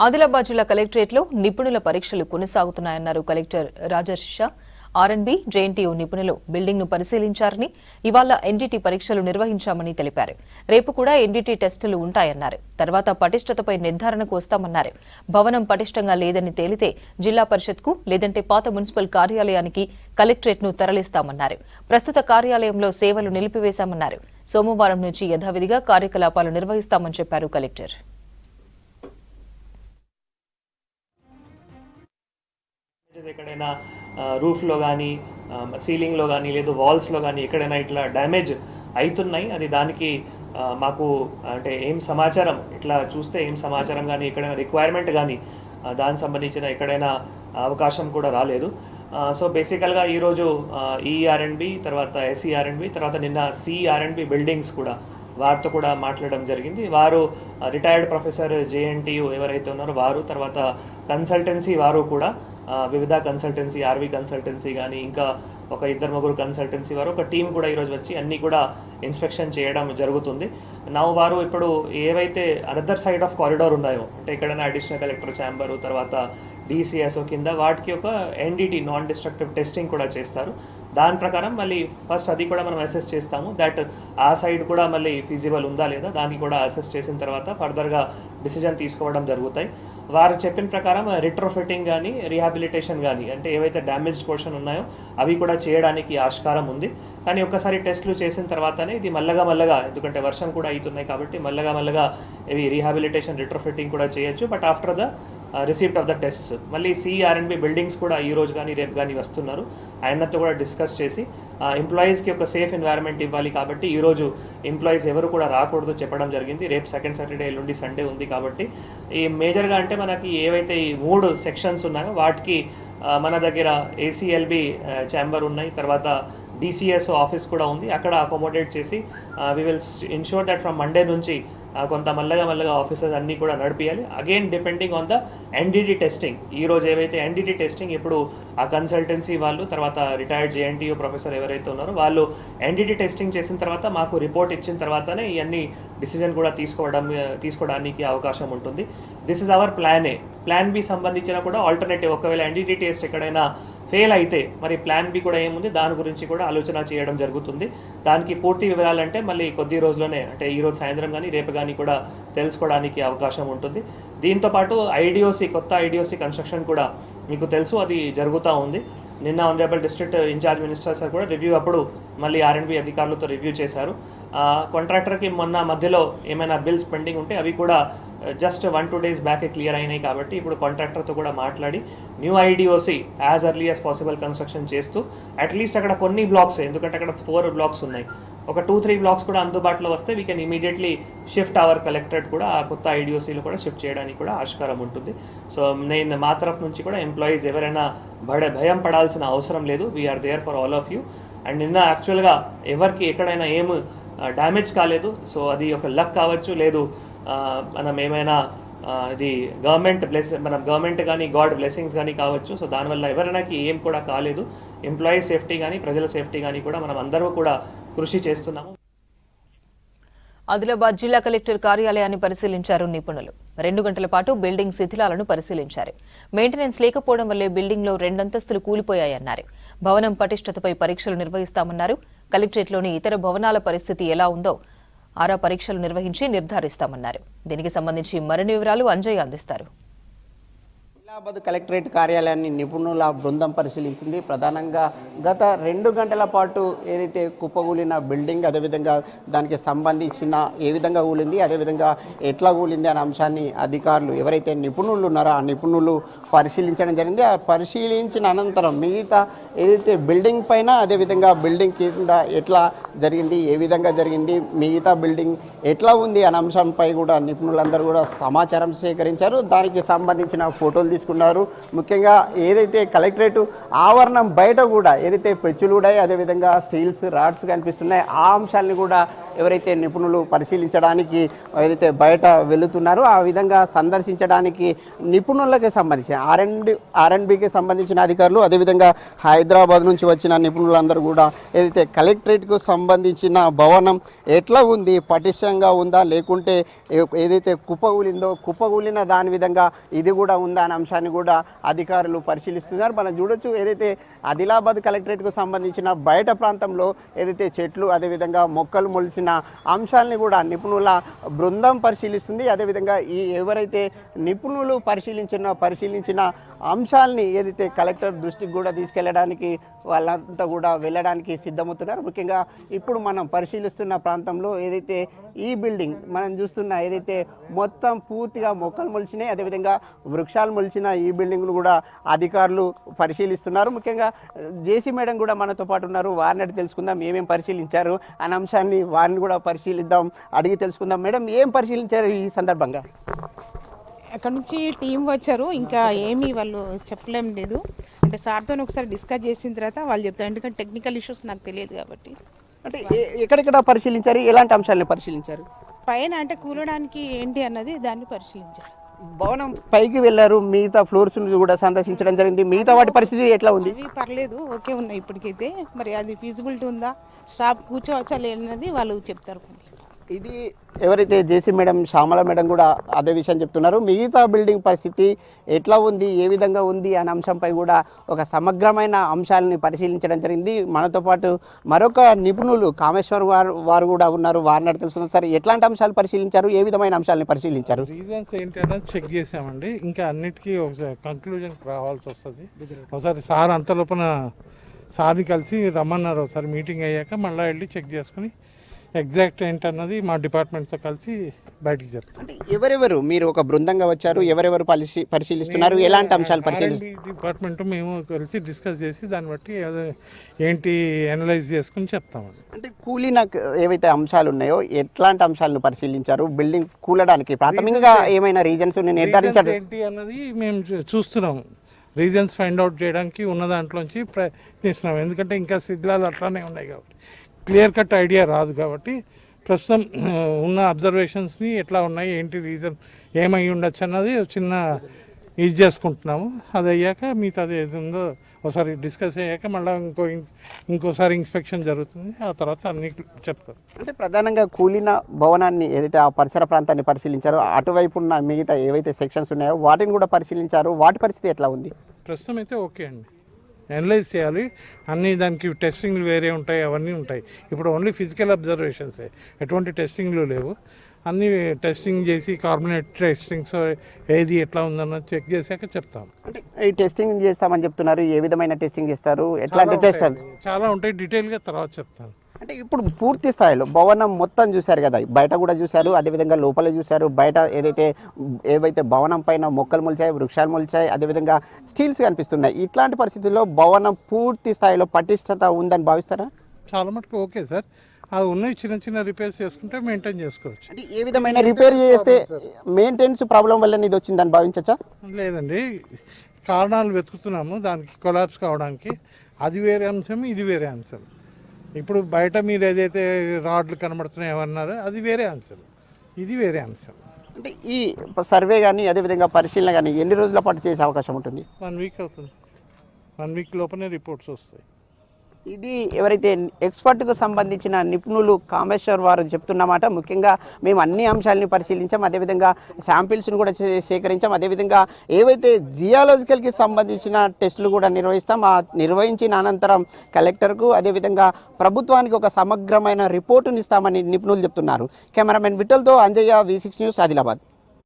ఆదిలాబాద్ జిల్లా కలెక్టరేట్లో నిపుణుల పరీక్షలు కొనసాగుతున్నాయన్నారు కలెక్టర్ రాజర్షి షా. ఆర్ఎండ్బి, జేఎన్టీయూ నిపుణులు బిల్డింగ్ ను పరిశీలించారని, ఇవాళ ఎన్డీటీ పరీక్షలు నిర్వహించామని తెలిపారు. రేపు కూడా ఎన్డీటీ టెస్టులు ఉంటాయన్నారు. తర్వాత పటిష్టతపై నిర్ధారణకు వస్తామన్నారు. భవనం పటిష్టంగా లేదని తేలితే జిల్లా పరిషత్కు లేదంటే పాత మున్సిపల్ కార్యాలయానికి కలెక్టరేట్ ను తరలిస్తామన్నారు. ప్రస్తుత కార్యాలయంలో సేవలు నిలిపివేశామన్నారు. సోమవారం నుంచి యథావిధిగా కార్యకలాపాలు నిర్వహిస్తామని చెప్పారు కలెక్టర్. ఎక్కడైనా రూఫ్లో కానీ సీలింగ్లో కానీ లేదు వాల్స్లో కానీ ఎక్కడైనా ఇట్లా డ్యామేజ్ అవుతున్నాయి. అది దానికి మాకు అంటే ఏం సమాచారం ఇట్లా చూస్తే ఏం సమాచారం కానీ ఎక్కడైనా రిక్వైర్మెంట్ కానీ దానికి సంబంధించిన ఎక్కడైనా అవకాశం కూడా రాలేదు. సో బేసికల్గా ఈరోజు ఈఆర్ఎండ్బి, తర్వాత ఎస్ఈఆర్ఎండ్బి, తర్వాత నిన్న సిఆర్ఎండ్బి బిల్డింగ్స్ కూడా వారితో కూడా మాట్లాడడం జరిగింది. వారు రిటైర్డ్ ప్రొఫెసర్ జేఎన్టీయూ ఎవరైతే ఉన్నారో వారు, తర్వాత కన్సల్టెన్సీ వారు కూడా వివిధ కన్సల్టెన్సీ, ఆర్వి కన్సల్టెన్సీ కానీ ఇంకా ఒక 2-3 కన్సల్టెన్సీ వారు ఒక టీం కూడా ఈరోజు వచ్చి అన్నీ కూడా ఇన్స్పెక్షన్ చేయడం జరుగుతుంది. వారు ఇప్పుడు ఏవైతే అనదర్ సైడ్ ఆఫ్ కారిడార్ ఉన్నాయో అంటే ఎక్కడైనా అడిషనల్ కలెక్టర్ ఛాంబరు, తర్వాత డిసిఎస్ఓ కింద వాటికి ఒక ఎన్డిటి నాన్ డిస్ట్రక్టివ్ టెస్టింగ్ కూడా చేస్తారు. దాని ప్రకారం మళ్ళీ ఫస్ట్ అది కూడా మనం అసెస్ చేస్తాము. దట్ ఆ సైడ్ కూడా మళ్ళీ ఫీజిబుల్ ఉందా లేదా దాన్ని కూడా అసెస్ చేసిన తర్వాత ఫర్దర్గా డిసిజన్ తీసుకోవడం జరుగుతాయి. వారు చెప్పిన ప్రకారం రిట్రోఫిట్టింగ్ కానీ రీహాబిలిటేషన్ కానీ అంటే ఏవైతే డ్యామేజ్ పోర్షన్ ఉన్నాయో అవి కూడా చేయడానికి ఆస్కారం ఉంది. కానీ ఒక్కసారి టెస్టులు చేసిన తర్వాతనే ఇది మల్లగా ఎందుకంటే వర్షం కూడా అవుతున్నాయి కాబట్టి మల్లగా ఇవి రీహాబిలిటేషన్, రిట్రోఫిట్టింగ్ కూడా చేయొచ్చు. But after the receipt of the tests మళ్ళీ సిఆర్ఎండ్బి బిల్డింగ్స్ కూడా ఈ రోజు కానీ రేపు కానీ వస్తున్నారు. ఆయనతో కూడా డిస్కస్ చేసి ఎంప్లాయీస్కి ఒక సేఫ్ ఎన్వైరన్మెంట్ ఇవ్వాలి కాబట్టి ఈరోజు ఎంప్లాయీస్ ఎవరు కూడా రాకూడదు చెప్పడం జరిగింది. రేపు సెకండ్ సాటర్డే, ఎల్లుండి సండే ఉంది కాబట్టి ఈ మేజర్గా అంటే మనకి ఏవైతే ఈ 3 సెక్షన్స్ ఉన్నాయో వాటికి మన దగ్గర ఏసీఎల్బి ఛాంబర్ ఉన్నాయి, తర్వాత డిసిఎస్ఓ ఆఫీస్ కూడా ఉంది. అక్కడ అకామిడేట్ చేసి we will insure that from Monday నుంచి కొంత మల్లగా ఆఫీసెస్ అన్నీ కూడా నడిపియాలి. Again depending on the NDT testing. ఈరోజు ఏవైతే ఎన్డిటి టెస్టింగ్ ఇప్పుడు ఆ కన్సల్టెన్సీ వాళ్ళు, తర్వాత రిటైర్డ్ జేఎన్టీయూ ప్రొఫెసర్ ఎవరైతే ఉన్నారో వాళ్ళు ఎన్డిటి టెస్టింగ్ చేసిన తర్వాత మాకు రిపోర్ట్ ఇచ్చిన తర్వాతనే ఇవన్నీ డిసిజన్ కూడా తీసుకోవడానికి అవకాశం ఉంటుంది. This is our plan A. Plan B సంబంధించిన కూడా ఆల్టర్నేటివ్ ఒకవేళ ఎన్డిటి టెస్ట్ ఎక్కడైనా ఫెయిల్ అయితే మరి ప్లాన్ బి కూడా ఏముంది దాని గురించి కూడా ఆలోచన చేయడం జరుగుతుంది. దానికి పూర్తి వివరాలంటే మళ్ళీ కొద్ది రోజుల్లోనే అంటే ఈరోజు సాయంత్రం కానీ రేపు కానీ కూడా తెలుసుకోవడానికి అవకాశం ఉంటుంది. దీంతోపాటు ఐడిఓసి, కొత్త ఐడిఓసి కన్స్ట్రక్షన్ కూడా మీకు తెలుసు అది జరుగుతూ ఉంది. నిన్న honourable district incharge minister sir కూడా రివ్యూ అప్పుడు మళ్ళీ ఆర్ఎండ్బి అధికారులతో రివ్యూ చేశారు. కాంట్రాక్టర్కి మొన్న మధ్యలో ఏమైనా బిల్స్ పెండింగ్ ఉంటే అవి కూడా జస్ట్ 1-2 డేస్ బ్యాక్ క్లియర్ అయినాయి కాబట్టి ఇప్పుడు కాంట్రాక్టర్తో కూడా మాట్లాడి new IDOC as early as possible construction చేస్తూ అట్లీస్ట్ అక్కడ కొన్ని బ్లాక్స్, ఎందుకంటే అక్కడ 4 బ్లాక్స్ ఉన్నాయి, ఒక 2-3 బ్లాక్స్ కూడా అందుబాటులో వస్తే we can immediately shift our collectorate కూడా ఆ కొత్త ఐడిఓసీలు కూడా షిఫ్ట్ చేయడానికి కూడా ఆస్కారం ఉంటుంది. సో నేను మా తరఫు నుంచి కూడా ఎంప్లాయీస్ ఎవరైనా భయం పడాల్సిన అవసరం లేదు. We're there for all of you. And నిన్న యాక్చువల్గా ఎవరికి ఎక్కడైనా ఏం డ్యామేజ్ కాలేదు. సో అది ఒక లక్ కావచ్చు, లేదు మనం ఏమైనా ఇది గవర్నమెంట్ కానీ గాడ్ బ్లెస్సింగ్స్ కానీ కావచ్చు. సో దానివల్ల ఎవరైనాకి ఏం కూడా కాలేదు. ఎంప్లాయీ సేఫ్టీ కానీ ప్రజల సేఫ్టీ కానీ కూడా మనం అందరూ కూడా కృషి చేస్తున్నాము. ఆదిలాబాద్ జిల్లా కలెక్టర్ కార్యాలయాన్ని పరిశీలించారు నిపుణులు. 2 గంటల పాటు బిల్డింగ్ శిథిలాలను పరిశీలించారు. మెయింటెనెన్స్ లేకపోవడం వల్లే బిల్డింగ్లో 2 అంతస్తులు కూలిపోయాయన్నారు. భవనం పటిష్టతపై పరీక్షలు నిర్వహిస్తామన్నారు. కలెక్టరేట్లోని ఇతర భవనాల పరిస్థితి ఎలా ఉందో ఆరా పరీక్షలు నిర్వహించి నిర్ధారిస్తామన్నారు. దీనికి సంబంధించి మరిన్ని వివరాలు అంజయ్ అందిస్తారు. ఆదిలాబాద్ కలెక్టరేట్ కార్యాలయాన్ని నిపుణుల బృందం పరిశీలించింది. ప్రధానంగా గత 2 గంటల పాటు ఏదైతే కుప్పగూలిన బిల్డింగ్, అదేవిధంగా దానికి సంబంధించిన ఏ విధంగా కూలింది, అదేవిధంగా ఎట్లా కూలింది అనే అంశాన్ని అధికారులు ఎవరైతే నిపుణులు ఉన్నారో ఆ నిపుణులు పరిశీలించడం జరిగింది. ఆ పరిశీలించిన అనంతరం మిగతా ఏదైతే బిల్డింగ్ పైన, అదేవిధంగా బిల్డింగ్ కింద ఎట్లా జరిగింది, ఏ విధంగా జరిగింది, మిగతా బిల్డింగ్ ఎట్లా ఉంది అనే అంశంపై కూడా నిపుణులందరూ కూడా సమాచారం సేకరించారు. దానికి సంబంధించిన ఫోటోలు తీసుకున్నారు. ముఖ్యంగా ఏదైతే కలెక్టరేట్ ఆవరణం బయట కూడా ఏదైతే పెచ్చులు ఉన్నాయి, అదేవిధంగా స్టీల్స్ రాడ్స్ కనిపిస్తున్నాయి, ఆ అంశాలను కూడా ఎవరైతే నిపుణులు పరిశీలించడానికి ఏదైతే బయట వెళుతున్నారో ఆ విధంగా సందర్శించడానికి నిపుణులకి సంబంధించి ఆర్ఎండ్బికి సంబంధించిన అధికారులు, అదేవిధంగా హైదరాబాద్ నుంచి వచ్చిన నిపుణులందరూ కూడా ఏదైతే కలెక్టరేట్కు సంబంధించిన భవనం ఎట్లా ఉంది, పటిష్టంగా ఉందా, లేకుంటే ఏదైతే కుప్పగూలిన దాని విధంగా ఇది కూడా ఉందా అనే అంశాన్ని కూడా అధికారులు పరిశీలిస్తున్నారు. మనం చూడొచ్చు ఏదైతే ఆదిలాబాద్ కలెక్టరేట్కు సంబంధించిన బయట ప్రాంతంలో ఏదైతే చెట్లు, అదేవిధంగా మొక్కలు మొలిసిన అంశాలని కూడా నిపుణుల బృందం పరిశీలిస్తుంది. అదేవిధంగా ఎవరైతే నిపుణులు పరిశీలించిన అంశాలని ఏదైతే కలెక్టర్ దృష్టికి కూడా తీసుకెళ్ళడానికి వాళ్ళంతా కూడా వెళ్ళడానికి సిద్ధమవుతున్నారు. ముఖ్యంగా ఇప్పుడు మనం పరిశీలిస్తున్న ప్రాంతంలో ఏదైతే ఈ బిల్డింగ్ మనం చూస్తున్న ఏదైతే మొత్తం పూర్తిగా మొక్కలు మొలిచినాయి, అదేవిధంగా వృక్షాలు మొలిచిన ఈ బిల్డింగ్లు కూడా అధికారులు పరిశీలిస్తున్నారు. ముఖ్యంగా జేసీ మేడం కూడా మనతో పాటు ఉన్నారు. వారిని అడిగి తెలుసుకుందాం ఏమేమి పరిశీలించారు అనే అంశాన్ని, వారిని కూడా పరిశీలిద్దాం, అడిగి తెలుసుకుందాం. మేడం, ఏం పరిశీలించారు ఈ సందర్భంగా? అక్కడ నుంచి టీం వచ్చారు, ఇంకా ఏమీ వాళ్ళు చెప్పలేం లేదు. అంటే సార్తో ఒకసారి డిస్కస్ చేసిన తర్వాత వాళ్ళు చెప్తారు, ఎందుకంటే టెక్నికల్ ఇష్యూస్ నాకు తెలియదు కాబట్టి. అంటే ఎక్కడెక్కడ పరిశీలించారు, ఎలాంటి అంశాలను పరిశీలించారు? పైన అంటే కూలడానికి ఏంటి అన్నది దాన్ని పరిశీలించారు. భవనం పైకి వెళ్ళారు, మిగతా ఫ్లోర్స్ కూడా సందర్శించడం జరిగింది. మిగతా వాటి పరిస్థితి ఎట్లా ఉంది? అవి పర్లేదు, ఓకే ఉన్నాయి ఇప్పటికైతే. మరి అది ఫీజిబిలిటీ ఉందా, స్టాఫ్ కూర్చోవచ్చా లేదన్నది వాళ్ళు చెప్తారు. ఇది ఎవరైతే జేసీ మేడం, శ్యామల మేడం కూడా అదే విషయం చెప్తున్నారు. మిగతా బిల్డింగ్ పరిస్థితి ఎట్లా ఉంది, ఏ విధంగా ఉంది అనే అంశంపై కూడా ఒక సమగ్రమైన అంశాలని పరిశీలించడం జరిగింది. మనతో పాటు మరొక నిపుణులు కామేశ్వర్ వారు కూడా ఉన్నారు. వారిని అడిగి తెలుసుకున్నారు. సరే, ఎట్లాంటి అంశాలు పరిశీలించారు, ఏ విధమైన అంశాలను పరిశీలించారు? రీజన్స్ ఏంటి అనేది చెక్ చేసామండి. ఇంకా అన్నిటికీ ఒకసారి కంక్లూజన్ రావాల్సి వస్తుంది. ఒకసారి సార్ అంతలోపన సార్ని కలిసి రమ్మన్నారు. ఒకసారి మీటింగ్ అయ్యాక మళ్ళీ వెళ్ళి చెక్ చేసుకుని ఎగ్జాక్ట్ ఏంటన్నది మా డిపార్ట్మెంట్తో కలిసి బయటికి జరుగుతుంది. అంటే ఎవరెవరు, మీరు ఒక బృందంగా వచ్చారు, ఎవరెవరు పరిశీలిస్తున్నారు, ఎలాంటి అంశాలు పరిశీలిస్తున్నారు? డిపార్ట్మెంట్ మేము కలిసి డిస్కస్ చేసి దాన్ని బట్టి ఏంటి అనలైజ్ చేసుకుని చెప్తామండి. అంటే కూలిన ఏవైతే అంశాలు ఉన్నాయో ఎట్లాంటి అంశాలను పరిశీలించారు? బిల్డింగ్ కూలడానికి ప్రాథమికంగా ఏమైనా రీజన్స్ నిర్ధారించారు ఏంటి అన్నది మేము చూస్తున్నాం. రీజన్స్ ఫైండ్ అవుట్ చేయడానికి ఉన్న దాంట్లోంచి ప్రయత్నిస్తున్నాం. ఎందుకంటే ఇంకా శిథిలాలు అట్లానే ఉన్నాయి కాబట్టి క్లియర్ కట్ ఐడియా రాదు. కాబట్టి ప్రస్తుతం ఉన్న అబ్జర్వేషన్స్ని ఎట్లా ఉన్నాయి, ఏంటి రీజన్ ఏమై ఉండొచ్చు అన్నది చిన్న ఇది చేసుకుంటున్నాము. అది అయ్యాక మిగతాది ఏది ఉందో ఒకసారి డిస్కస్ అయ్యాక మళ్ళీ ఇంకోసారి ఇన్స్పెక్షన్ జరుగుతుంది. ఆ తర్వాత అన్ని చెప్తారు. అంటే ప్రధానంగా కూలిన భవనాన్ని ఏదైతే ఆ పరిసర ప్రాంతాన్ని పరిశీలించారో, అటువైపు ఉన్న మిగతా ఏవైతే సెక్షన్స్ ఉన్నాయో వాటిని కూడా పరిశీలించారు. వాటి పరిస్థితి ఎట్లా ఉంది? ప్రస్తుతం అయితే ఓకే అండి. అనలైజ్ చేయాలి అన్నీ, దానికి టెస్టింగ్లు వేరే ఉంటాయి, అవన్నీ ఉంటాయి. ఇప్పుడు ఓన్లీ ఫిజికల్ అబ్జర్వేషన్సే, ఎటువంటి టెస్టింగ్లు లేవు. అన్నీ టెస్టింగ్ చేసి కార్బొనేట్ టెస్టింగ్స్ ఏది ఎట్లా ఉందన్నది చెక్ చేశాక చెప్తాం. అంటే ఈ టెస్టింగ్ చేస్తామని చెప్తున్నారు, ఏ విధమైన టెస్టింగ్ చేస్తారు, ఎట్లాంటి టెస్ట్? చాలా ఉంటాయి, డీటెయిల్గా తర్వాత చెప్తాను. అంటే ఇప్పుడు పూర్తి స్థాయిలో భవనం మొత్తం చూశారు కదా, బయట కూడా చూశారు, అదేవిధంగా లోపల చూశారు. బయట ఏవైతే భవనం పైన మొక్కలు మొలిచాయి, వృక్షాలు మొలిచాయి, అదేవిధంగా స్టీల్స్ కనిపిస్తున్నాయి. ఇట్లాంటి పరిస్థితుల్లో భవనం పూర్తి స్థాయిలో పటిష్టత ఉందని భావిస్తారా? చాలా మటుకు ఓకే సార్. అది ఉన్నాయి, చిన్న చిన్న రిపేర్స్ చేసుకుంటే మెయింటైన్ చేసుకోవచ్చు. అంటే ఏ విధమైన రిపేర్ చేస్తే మెయింటెనెన్స్ ప్రాబ్లం వల్ల ఇది వచ్చిందని భావించచ్చా? లేదండి, కారణాలు వెతుకుతున్నాము దానికి కొలాప్స్ కావడానికి. అది వేరే అంశం, ఇది వేరే అంశం. ఇప్పుడు బయట మీరు ఏదైతే రాడ్లు కనబడుతున్నాయో అన్నారో అది వేరే అంశం, ఇది వేరే అంశం. అంటే ఈ సర్వే కానీ అదేవిధంగా పరిశీలన కానీ ఎన్ని రోజుల పాటు చేసే అవకాశం ఉంటుంది? 1 వీక్ అవుతుంది. 1 వీక్ లోపలే రిపోర్ట్స్ వస్తాయి. ఇది ఎవరైతే ఎక్స్పర్ట్కు సంబంధించిన నిపుణులు కామేశ్వర్ వారు చెప్తున్నమాట. ముఖ్యంగా మేము అన్ని అంశాలని పరిశీలించాం, అదేవిధంగా శాంపిల్స్ని కూడా సేకరించాం, అదేవిధంగా ఏవైతే జియాలజికల్కి సంబంధించిన టెస్టులు కూడా నిర్వహిస్తాం. ఆ నిర్వహించిన అనంతరం కలెక్టర్కు అదేవిధంగా ప్రభుత్వానికి ఒక సమగ్రమైన రిపోర్టుని ఇస్తామని నిపుణులు చెప్తున్నారు. కెమెరామెన్ విఠల్తో అంజయ్య, V6 న్యూస్, ఆదిలాబాద్.